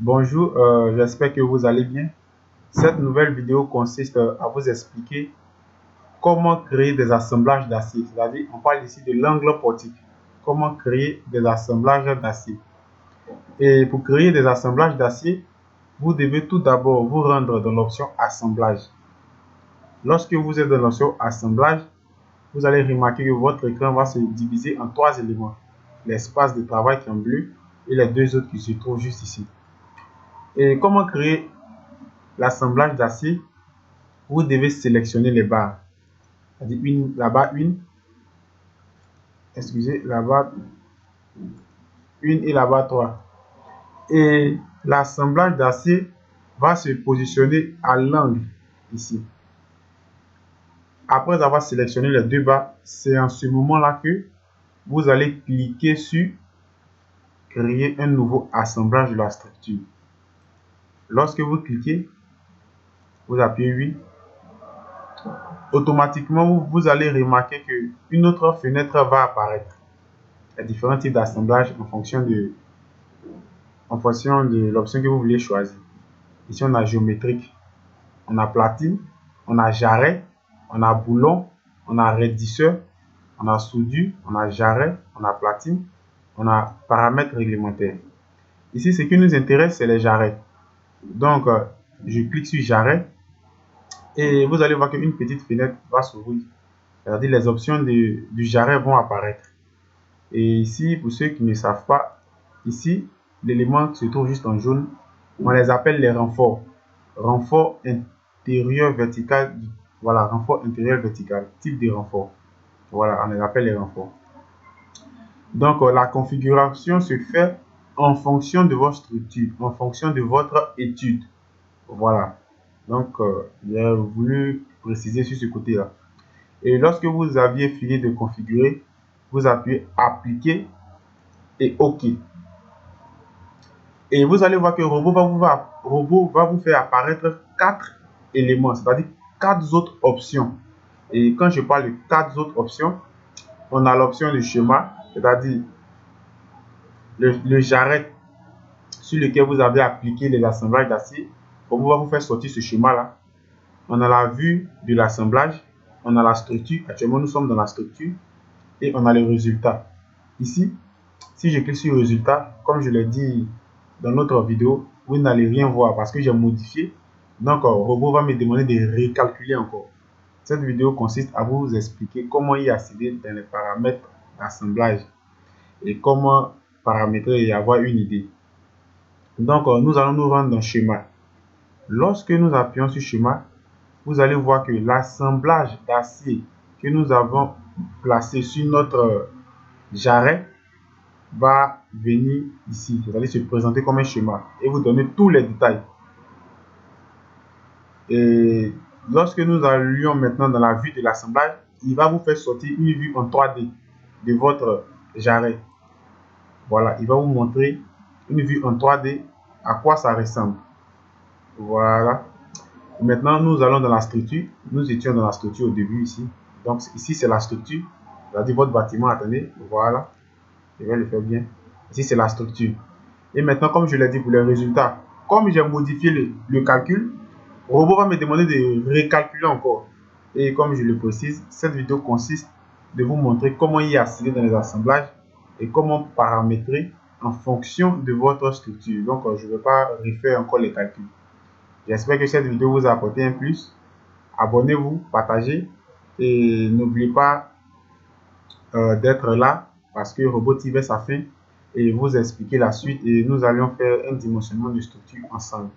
Bonjour, j'espère que vous allez bien. Cette nouvelle vidéo consiste à vous expliquer comment créer des assemblages d'acier. C'est-à-dire, on parle ici de l'angle portique. Comment créer des assemblages d'acier. Et pour créer des assemblages d'acier, vous devez tout d'abord vous rendre dans l'option assemblage. Lorsque vous êtes dans l'option assemblage, vous allez remarquer que votre écran va se diviser en trois éléments. L'espace de travail qui est en bleu et les deux autres qui se trouvent juste ici. Et comment créer l'assemblage d'acier? Vous devez sélectionner les barres. C'est-à-dire la barre 1, excusez, la barre 1 et la barre 3. Et l'assemblage d'acier va se positionner à l'angle ici. Après avoir sélectionné les deux barres, c'est en ce moment-là que vous allez cliquer sur créer un nouveau assemblage de la structure. Lorsque vous cliquez, vous appuyez oui. Automatiquement, vous allez remarquer qu'une autre fenêtre va apparaître. Il y a différents types d'assemblage en fonction de l'option que vous voulez choisir. Ici, on a géométrique, on a platine, on a jarret, on a boulon, on a raidisseur, on a soudure, on a jarret, on a platine, on a paramètres réglementaires. Ici, ce qui nous intéresse, c'est les jarrets. Donc, je clique sur jarret et vous allez voir qu'une petite fenêtre va s'ouvrir. C'est-à-dire les options du jarret vont apparaître. Et ici, pour ceux qui ne savent pas, ici, l'élément qui se trouve juste en jaune, on les appelle les renforts. Renfort intérieur vertical, voilà, renfort intérieur vertical, type de renfort. Voilà, on les appelle les renforts. Donc, la configuration se fait en fonction de votre structure, en fonction de votre étude. Voilà. Donc, j'ai voulu préciser sur ce côté-là. Et lorsque vous aviez fini de configurer, vous appuyez appliquer et OK. Et vous allez voir que Robot va vous faire apparaître 4 éléments, c'est-à-dire 4 autres options. Et quand je parle de 4 autres options, on a l'option de schéma, c'est-à-dire le jarret sur lequel vous avez appliqué les assemblages d'acier. Robot va vous faire sortir ce schéma-là. On a la vue de l'assemblage, on a la structure. Actuellement, nous sommes dans la structure et on a les résultats. Ici, si je clique sur résultat, comme je l'ai dit dans notre vidéo, vous n'allez rien voir parce que j'ai modifié. Donc, Robot va me demander de recalculer encore. Cette vidéo consiste à vous expliquer comment y accéder dans les paramètres d'assemblage et comment paramétrer et avoir une idée. Donc, nous allons nous rendre dans schéma. Lorsque nous appuyons sur schéma, vous allez voir que l'assemblage d'acier que nous avons placé sur notre jarret va venir ici, c'est-à-dire se présenter comme un schéma et vous donner tous les détails. Et lorsque nous allions maintenant dans la vue de l'assemblage, il va vous faire sortir une vue en 3D de votre jarret. Voilà, il va vous montrer une vue en 3D à quoi ça ressemble. Voilà. Maintenant, nous allons dans la structure. Nous étions dans la structure au début ici. Donc ici, c'est la structure. C'est-à-dire votre bâtiment, attendez, voilà. Je vais le faire bien. Ici, c'est la structure. Et maintenant, comme je l'ai dit pour les résultats, comme j'ai modifié le calcul, Robot va me demander de recalculer encore. Et comme je le précise, cette vidéo consiste de vous montrer comment y accéder dans les assemblages et comment paramétrer en fonction de votre structure. Donc, je ne vais pas refaire encore les calculs. J'espère que cette vidéo vous a apporté un plus. Abonnez-vous, partagez et n'oubliez pas d'être là parce que Robot TV sa fin et vous expliquer la suite et nous allions faire un dimensionnement de structure ensemble.